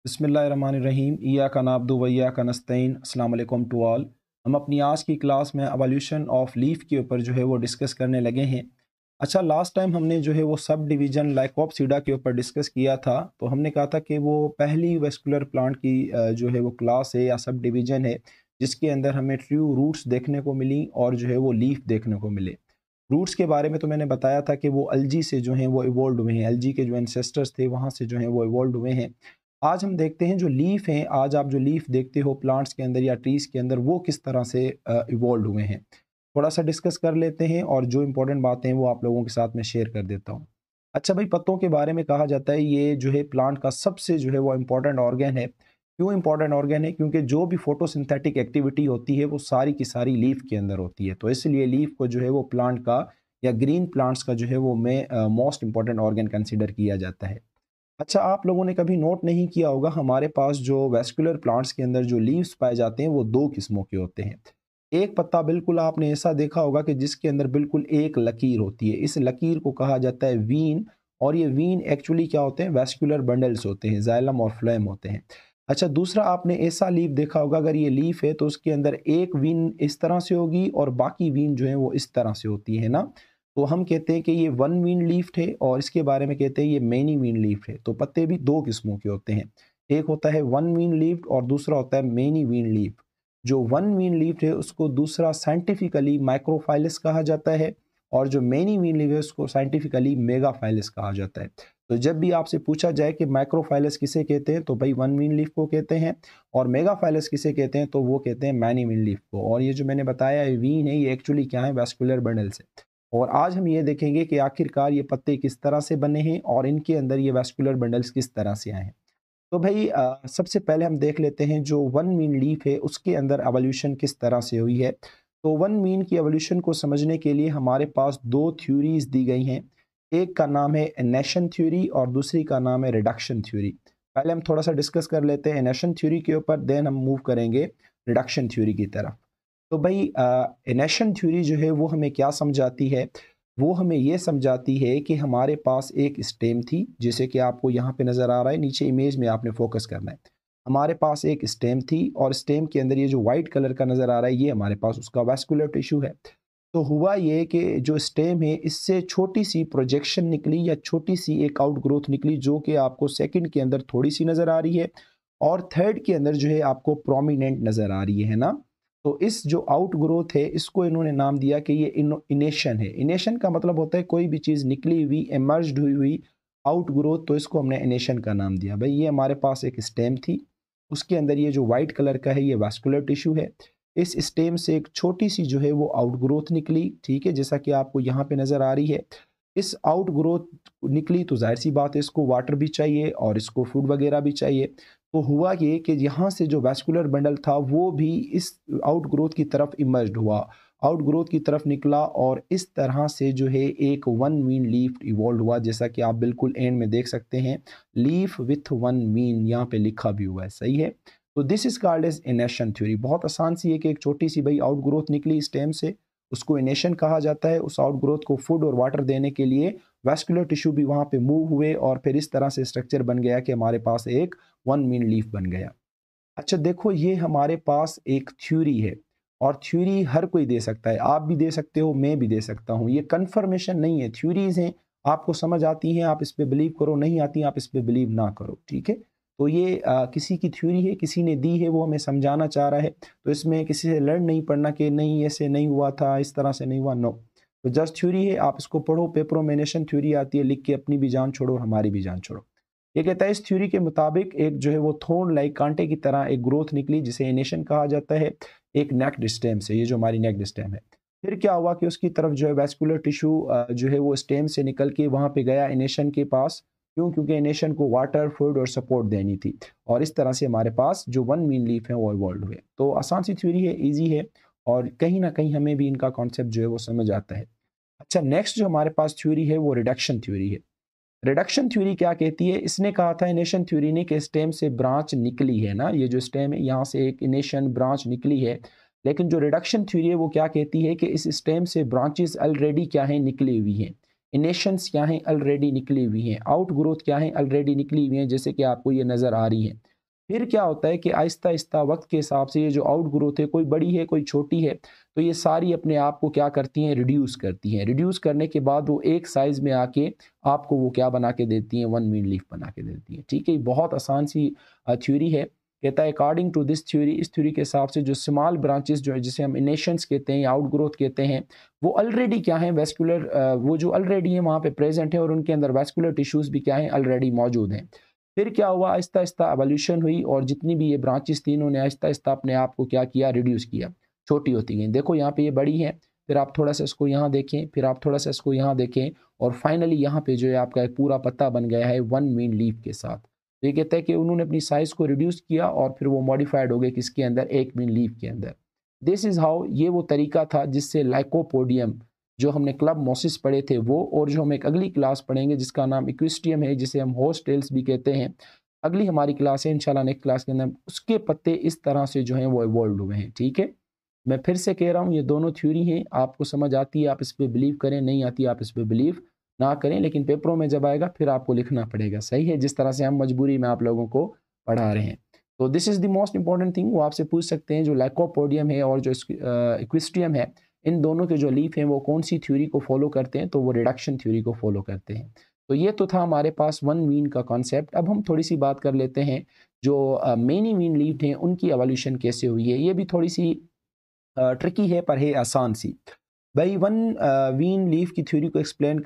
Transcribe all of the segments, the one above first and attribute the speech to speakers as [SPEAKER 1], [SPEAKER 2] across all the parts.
[SPEAKER 1] बिस्मिल्लाहिर्रहमानिर्रहीम इय्याका नअब्दु व इय्याका नस्तईन। अस्सलाम वालेकुम टू ऑल। हम अपनी आज की क्लास में एवोल्यूशन ऑफ लीफ के ऊपर जो है वो डिस्कस करने लगे हैं। अच्छा, लास्ट टाइम हमने जो है वो सब डिवीज़न लाइकोप्सिडा के ऊपर डिस्कस किया था। तो हमने कहा था कि वो पहली वेस्कुलर प्लांट की जो है वो क्लास है या सब डिवीज़न है, जिसके अंदर हमें ट्रू रूट्स देखने को मिली और जो है वो लीफ देखने को मिले। रूट्स के बारे में तो मैंने बताया था कि वो अलजी से जो हैं वो इवॉल्व हुए हैं, अलजी के जो एंसेस्टर्स थे वहाँ से जो हैं वो इवॉल्व हुए हैं। आज हम देखते हैं जो लीफ हैं, आज आप जो लीफ देखते हो प्लांट्स के अंदर या ट्रीज़ के अंदर, वो किस तरह से इवॉल्व हुए हैं। थोड़ा सा डिस्कस कर लेते हैं और जो इंपॉर्टेंट बातें हैं वो आप लोगों के साथ में शेयर कर देता हूँ। अच्छा भाई, पत्तों के बारे में कहा जाता है ये जो है प्लांट का सबसे जो है वो इम्पॉर्टेंट ऑर्गन है। क्यों इम्पॉर्टेंट ऑर्गन है? क्योंकि जो भी फोटोसिंथेटिक एक्टिविटी होती है वो सारी की सारी लीफ के अंदर होती है। तो इसलिए लीफ को जो है वो प्लांट का या ग्रीन प्लांट्स का जो है वो में मोस्ट इंपॉर्टेंट ऑर्गन कंसीडर किया जाता है। अच्छा, आप लोगों ने कभी नोट नहीं किया होगा, हमारे पास जो वेस्कुलर प्लांट्स के अंदर जो लीव्स पाए जाते हैं वो दो किस्मों के होते हैं। एक पत्ता बिल्कुल आपने ऐसा देखा होगा कि जिसके अंदर बिल्कुल एक लकीर होती है, इस लकीर को कहा जाता है वीन। और ये वीन एक्चुअली क्या होते हैं? वेस्कुलर बंडल्स होते हैं, जाइलम और फ्लोएम होते हैं। अच्छा, दूसरा आपने ऐसा लीफ देखा होगा, अगर ये लीफ है तो उसके अंदर एक वीन इस तरह से होगी और बाकी वीन जो है वो इस तरह से होती है ना। तो हम कहते हैं कि ये वन वीन लीफ है और इसके बारे में कहते हैं ये मैनी वीन लीफ है। तो पत्ते भी दो किस्मों के होते हैं, एक होता है वन वीन लीफ और दूसरा होता है मैनी वीन लीफ। जो वन वीन लीफ है उसको दूसरा साइंटिफिकली माइक्रोफाइलस कहा जाता है और जो मैनी वीन लीफ है उसको साइंटिफिकली मेगाफाइलस कहा जाता है। तो जब भी आपसे पूछा जाए कि माइक्रोफाइलस किसे कहते हैं तो भाई वन वीन लीफ को कहते हैं, और मेगाफाइलस किसे कहते हैं तो वो कहते हैं मैनी वीन लीफ को। और ये जो मैंने बताया है वीन है, ये एक्चुअली क्या है? वेस्कुलर बंडल्स है। और आज हम ये देखेंगे कि आखिरकार ये पत्ते किस तरह से बने हैं और इनके अंदर ये वेस्कुलर बंडल्स किस तरह से आए हैं। तो भाई सबसे पहले हम देख लेते हैं जो वन मीन लीफ है उसके अंदर एवोल्यूशन किस तरह से हुई है। तो वन मीन की एवोल्यूशन को समझने के लिए हमारे पास दो थ्योरीज दी गई हैं। एक का नाम है एनेशन थ्योरी और दूसरी का नाम है रिडक्शन थ्योरी। पहले हम थोड़ा सा डिस्कस कर लेते हैं एनेशन थ्योरी के ऊपर, देन हम मूव करेंगे रिडक्शन थ्योरी की तरफ। तो भाई एनेशन थ्योरी जो है वो हमें क्या समझाती है? वो हमें ये समझाती है कि हमारे पास एक स्टेम थी, जैसे कि आपको यहाँ पे नज़र आ रहा है, नीचे इमेज में आपने फोकस करना है। हमारे पास एक स्टेम थी और स्टेम के अंदर ये जो वाइट कलर का नज़र आ रहा है ये हमारे पास उसका वैस्कुलर टिश्यू है। तो हुआ ये कि जो स्टेम है इससे छोटी सी प्रोजेक्शन निकली या छोटी सी एक आउट ग्रोथ निकली, जो कि आपको सेकंड के अंदर थोड़ी सी नज़र आ रही है और थर्ड के अंदर जो है आपको प्रोमिनेंट नज़र आ रही है ना। तो इस जो आउट ग्रोथ है इसको इन्होंने नाम दिया कि ये इनेशन है। इनेशन का मतलब होता है कोई भी चीज़ निकली हुई, एमर्ज्ड हुई हुई आउट ग्रोथ, तो इसको हमने इनेशन का नाम दिया। भाई ये हमारे पास एक स्टेम थी, उसके अंदर ये जो वाइट कलर का है ये वास्कुलर टिश्यू है। इस स्टेम से एक छोटी सी जो है वो आउट ग्रोथ निकली, ठीक है, जैसा कि आपको यहाँ पे नज़र आ रही है। इस आउट ग्रोथ निकली तो जाहिर सी बात है इसको वाटर भी चाहिए और इसको फूड वगैरह भी चाहिए। तो हुआ ये कि यहाँ से जो वैस्कुलर बंडल था वो भी इस आउट ग्रोथ की तरफ इमर्ज्ड हुआ, आउट ग्रोथ की तरफ निकला और इस तरह से जो है एक वन वीन लीफ इवॉल्व हुआ, जैसा कि आप बिल्कुल एंड में देख सकते हैं, लीफ विथ वन वीन यहाँ पे लिखा भी हुआ है, सही है। तो दिस इज कॉल्ड एज इनेशन थ्योरी। बहुत आसान सी है कि एक छोटी सी भाई आउट ग्रोथ निकली स्टेम से, उसको इनेशन कहा जाता है। उस आउट ग्रोथ को फूड और वाटर देने के लिए वैस्कुलर टिश्यू भी वहाँ पे मूव हुए और फिर इस तरह से स्ट्रक्चर बन गया कि हमारे पास एक वन मीन लीफ बन गया। अच्छा देखो, ये हमारे पास एक थ्योरी है और थ्योरी हर कोई दे सकता है, आप भी दे सकते हो, मैं भी दे सकता हूँ। ये कन्फर्मेशन नहीं है, थ्योरीज हैं, आपको समझ आती हैं आप इस पे बिलीव करो, नहीं आती आप इस पे बिलीव ना करो, ठीक है। तो ये किसी की थ्योरी है, किसी ने दी है, वो हमें समझाना चाह रहा है। तो इसमें किसी से लड़ नहीं पड़ना कि नहीं ऐसे नहीं हुआ था, इस तरह से नहीं हुआ, नो। तो जस्ट थ्योरी है, आप इसको पढ़ो, पेपरों में नेशन थ्योरी आती है, लिख के अपनी भी जान छोड़ो, हमारी भी जान छोड़ो। ये कहता है इस थ्योरी के मुताबिक एक जो है वो थोर्न लाइक कांटे की तरह एक ग्रोथ निकली जिसे इनेशन कहा जाता है, एक नेक्ड स्टेम से, ये जो हमारी नेक्ड स्टेम है। फिर क्या हुआ कि उसकी तरफ जो है वैस्कुलर टिश्यू जो है वो स्टेम से निकल के वहाँ पे गया इनेशन के पास। क्यों? क्योंकि इनेशन को वाटर, फूड और सपोर्ट देनी थी और इस तरह से हमारे पास जो वन मीन लीफ है वो इवॉल्व हुए। तो आसान सी थ्योरी है, ईजी है और कहीं ना कहीं हमें भी इनका कॉन्सेप्ट जो है वो समझ आता है। अच्छा, नेक्स्ट जो हमारे पास थ्योरी है वो रिडक्शन थ्योरी है। रिडक्शन थ्योरी क्या कहती है? इसने कहा था इनेशन थ्योरी ने कि स्टेम से ब्रांच निकली है ना, ये जो स्टेम है यहाँ से एक इनेशन ब्रांच निकली है। लेकिन जो रिडक्शन थ्योरी है वो क्या कहती है कि इस स्टेम से ब्रांचेस ऑलरेडी क्या है, निकली हुई हैं। इनेशंस क्या हैं, ऑलरेडी निकली हुई हैं, आउट ग्रोथ क्या है, ऑलरेडी निकली हुई हैं, जैसे कि आपको ये नज़र आ रही है। फिर क्या होता है कि आहिस्ता आहिस्ता वक्त के हिसाब से ये जो आउट ग्रोथ है, कोई बड़ी है कोई छोटी है, तो ये सारी अपने आप को क्या करती हैं, रिड्यूस करती हैं। रिड्यूस करने के बाद वो एक साइज़ में आके आपको वो क्या बना के देती हैं, वन मीन लीफ बना के देती हैं। ठीक है, बहुत आसान सी थ्योरी है। कहता है अकॉर्डिंग टू दिस थ्योरी, इस थ्योरी के हिसाब से जो स्मॉल ब्रांचेस जो है, जिसे हम इनेशंस कहते हैं या आउट ग्रोथ कहते हैं, वो ऑलरेडी क्या है, वेस्कुलर, वो जो ऑलरेडी है वहाँ पे प्रेजेंट है और उनके अंदर वेस्कुलर टिश्यूज़ भी क्या है, ऑलरेडी मौजूद हैं। फिर क्या हुआ, आहिस्ता आहिस्ता एवोल्यूशन हुई और जितनी भी ये ब्रांचेस थी इन्होंने आहिस्ता आहिस्ता अपने आप को क्या किया, रिड्यूस किया, छोटी होती गई। देखो यहाँ पे ये बड़ी है, फिर आप थोड़ा सा इसको यहाँ देखें, फिर आप थोड़ा सा इसको यहाँ देखें, और फाइनली यहाँ पे जो है आपका एक पूरा पत्ता बन गया है वन मेन लीफ के साथ। तो ये कहता है कि उन्होंने अपनी साइज़ को रिड्यूस किया और फिर वो मॉडिफाइड हो गए किसके अंदर, एक मेन लीफ के अंदर। दिस इज़ हाउ, ये वो तरीका था जिससे लाइकोपोडियम, जो हमने क्लब मोसिस पढ़े थे वो, और जो हम एक अगली क्लास पढ़ेंगे जिसका नाम इक्विस्टियम है, जिसे हम हॉर्सटेल्स भी कहते हैं, अगली हमारी क्लास है इंशाल्लाह नेक्स्ट क्लास के अंदर, उसके पत्ते इस तरह से जो हैं वो इवॉल्व हुए हैं। ठीक है, मैं फिर से कह रहा हूँ, ये दोनों थ्योरी हैं, आपको समझ आती है आप इस पे बिलीव करें, नहीं आती आप इस पे बिलीव ना करें, लेकिन पेपरों में जब आएगा फिर आपको लिखना पड़ेगा। सही है, जिस तरह से हम मजबूरी में आप लोगों को पढ़ा रहे हैं। तो this is the most important thing, वो आपसे पूछ सकते हैं जो लाइकोपोडियम है और जो इक्विस्ट्रियम है, इन दोनों के जो लीफ हैं वो कौन सी थ्योरी को फॉलो करते हैं, तो वो रिडक्शन थ्योरी को फॉलो करते हैं। तो ये तो था हमारे पास वन मीन का कॉन्सेप्ट। अब हम थोड़ी सी बात कर लेते हैं जो मेनी मीन लीफ हैं उनकी एवोल्यूशन कैसे हुई है। ये भी थोड़ी सी ट्रिकी है पर है आसान सी। भाई वन वीन लीफ की थ्योरी को एक्सप्लेन,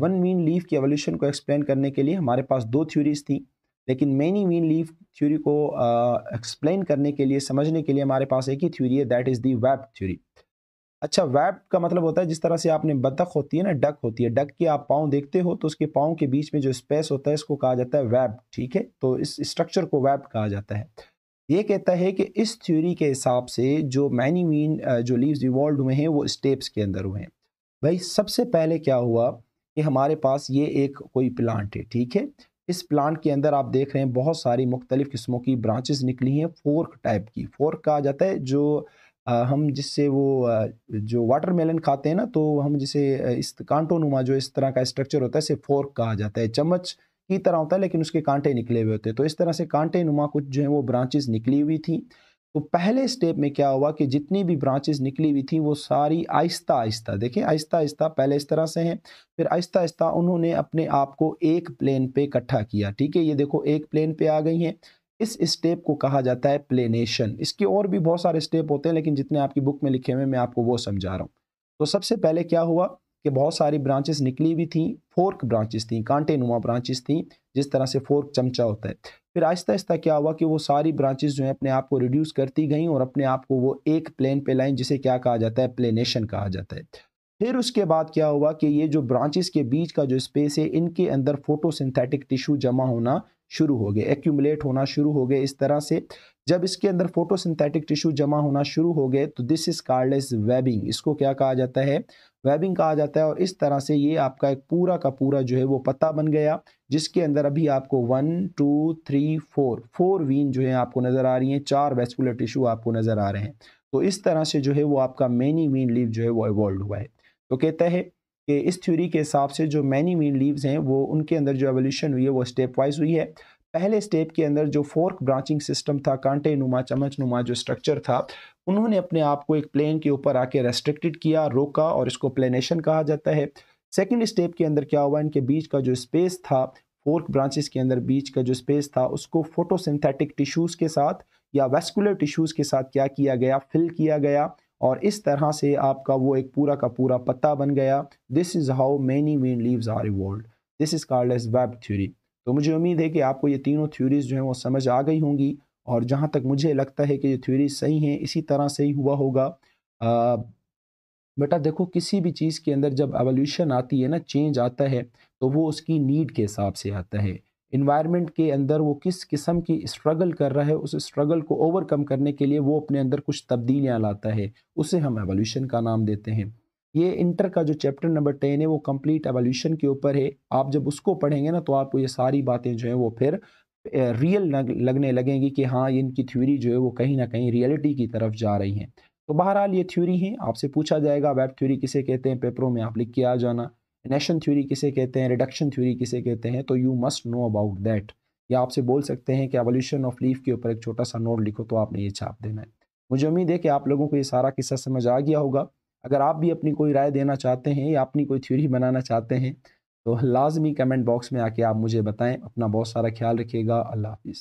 [SPEAKER 1] वन मीन लीफ की एवोल्यूशन को एक्सप्लेन करने के लिए हमारे पास दो थ्योरीज थी, लेकिन मेनी मीन लीफ थ्योरी को एक्सप्लेन करने के लिए, समझने के लिए हमारे पास एक ही थ्योरी है, that is the web theory. अच्छा, वेब का मतलब होता है जिस तरह से आपने बतख होती है ना, डक होती है, डक के आप पाँव देखते हो तो उसके पाँव के बीच में जो स्पेस होता है इसको कहा जाता है वेब। ठीक है, तो इस स्ट्रक्चर को वेब कहा जाता है। ये कहता है कि इस थ्योरी के हिसाब से जो मैनी मीन जो लीव्स इवॉल्व हुए हैं वो स्टेप्स के अंदर हुए हैं। भाई सबसे पहले क्या हुआ कि हमारे पास ये एक कोई प्लांट है, ठीक है, इस प्लांट के अंदर आप देख रहे हैं बहुत सारी मुख्तलिफ किस्मों की ब्रांचेस निकली हैं, फोर्क टाइप की। फोर्क कहा जाता है जो हम जिससे वो जो वाटरमेलन खाते हैं ना, तो हम जिसे इस कांटो नुमा जो इस तरह का स्ट्रक्चर होता है इसे फोर्क कहा जाता है। चम्मच की तरह होता है लेकिन उसके कांटे निकले हुए होते हैं, तो इस तरह से कांटे नुमा कुछ जो है वो ब्रांचेस निकली हुई थी। तो पहले स्टेप में क्या हुआ कि जितनी भी ब्रांचेस निकली हुई थी वो सारी आहिस्ता आहिस्ता, देखिए आहिस्ता आहिस्ता, पहले इस तरह से हैं, फिर आहिस्ता आहिस्ता उन्होंने अपने आप को एक प्लेन पे इकट्ठा किया। ठीक है, ये देखो एक प्लेन पे आ गई हैं। इस स्टेप को कहा जाता है प्लेनेशन। इसके और भी बहुत सारे स्टेप होते हैं लेकिन जितने आपकी बुक में लिखे हुए मैं आपको वो समझा रहा हूँ। तो सबसे पहले क्या हुआ कि बहुत सारी ब्रांचेस निकली हुई थी, फोर्क ब्रांचेस थी, कांटे नुमा ब्रांचेस थी, जिस तरह से फोर्क चमचा होता है। फिर आहिस्ता आहिस्ता क्या हुआ कि वो सारी ब्रांचेस जो है अपने आप को रिड्यूस करती गई और अपने आप को वो एक प्लेन पे लाइन, जिसे क्या कहा जाता है, प्लेनेशन कहा जाता है। फिर उसके बाद क्या हुआ कि ये जो ब्रांचेस के बीच का जो स्पेस है इनके अंदर फोटोसिंथेटिक टिश्यू जमा होना शुरू हो गए, एक्यूमुलेट होना शुरू हो गए। इस तरह से जब इसके अंदर फोटोसिंथेटिक टिश्यू जमा होना शुरू हो गए तो this is called as webbing. इसको क्या कहा जाता है, वेबिंग कहा जाता है। और इस तरह से ये आपका एक पूरा का पूरा जो है वो पत्ता बन गया, जिसके अंदर अभी आपको 1 2 3 4 वीन जो है आपको नज़र आ रही हैं, 4 वेस्कुलर टिश्यू आपको नज़र आ रहे हैं। तो इस तरह से जो है वो आपका मैनी वीन लीव जो है वो इवॉल्व हुआ है। तो कहता है कि इस थ्योरी के हिसाब से जो मैनी मीन लीव्स हैं वो उनके अंदर जो एवोल्यूशन हुई है वो स्टेप वाइज हुई है। पहले स्टेप के अंदर जो फोर्क ब्रांचिंग सिस्टम था, कांटे नुमा चम्मच नुमा जो स्ट्रक्चर था, उन्होंने अपने आप को एक प्लेन के ऊपर आके रेस्ट्रिक्टेड किया, रोका, और इसको प्लेनेशन कहा जाता है। सेकेंड स्टेप के अंदर क्या हुआ, इनके बीच का जो स्पेस था, फोर्क ब्रांचेस के अंदर बीच का जो स्पेस था उसको फोटोसिंथेटिक टिश्यूज़ के साथ या वेस्कुलर टिश्यूज़ के साथ क्या किया गया, फिल किया गया, और इस तरह से आपका वो एक पूरा का पूरा पत्ता बन गया। This is how many mean leaves are evolved. This is called as web theory. तो मुझे उम्मीद है कि आपको ये तीनों थ्योरीज जो हैं वो समझ आ गई होंगी, और जहाँ तक मुझे लगता है कि ये थ्योरीज सही हैं, इसी तरह से ही हुआ होगा। बेटा देखो, किसी भी चीज़ के अंदर जब एवोल्यूशन आती है ना, चेंज आता है, तो वो उसकी नीड के हिसाब से आता है। इन्वायरमेंट के अंदर वो किस किस्म की स्ट्रगल कर रहा है, उस स्ट्रगल को ओवरकम करने के लिए वो अपने अंदर कुछ तब्दीलियाँ लाता है, उसे हम एवोल्यूशन का नाम देते हैं। ये इंटर का जो चैप्टर नंबर 10 है वो कंप्लीट एवोल्यूशन के ऊपर है। आप जब उसको पढ़ेंगे ना तो आपको ये सारी बातें जो हैं वो फिर रियल लगने लगेंगी कि हाँ, इनकी थ्योरी जो है वो कहीं ना कहीं रियलिटी की तरफ जा रही हैं। तो बहरहाल ये थ्योरी है, आपसे पूछा जाएगा वेब थ्योरी किसे कहते हैं, पेपरों में आप लिख के आ जाना। नेशन थ्योरी किसे कहते हैं, रिडक्शन थ्योरी किसे कहते हैं, तो you must know about that. या आपसे बोल सकते हैं कि एवोल्यूशन ऑफ लीफ के ऊपर एक छोटा सा नोट लिखो, तो आपने ये छाप देना है। मुझे उम्मीद है कि आप लोगों को ये सारा किस्सा समझ आ गया होगा। अगर आप भी अपनी कोई राय देना चाहते हैं या अपनी कोई थ्योरी बनाना चाहते हैं तो लाजमी कमेंट बॉक्स में आके आप मुझे बताएं। अपना बहुत सारा ख्याल रखिएगा। अल्लाह हाफिज़।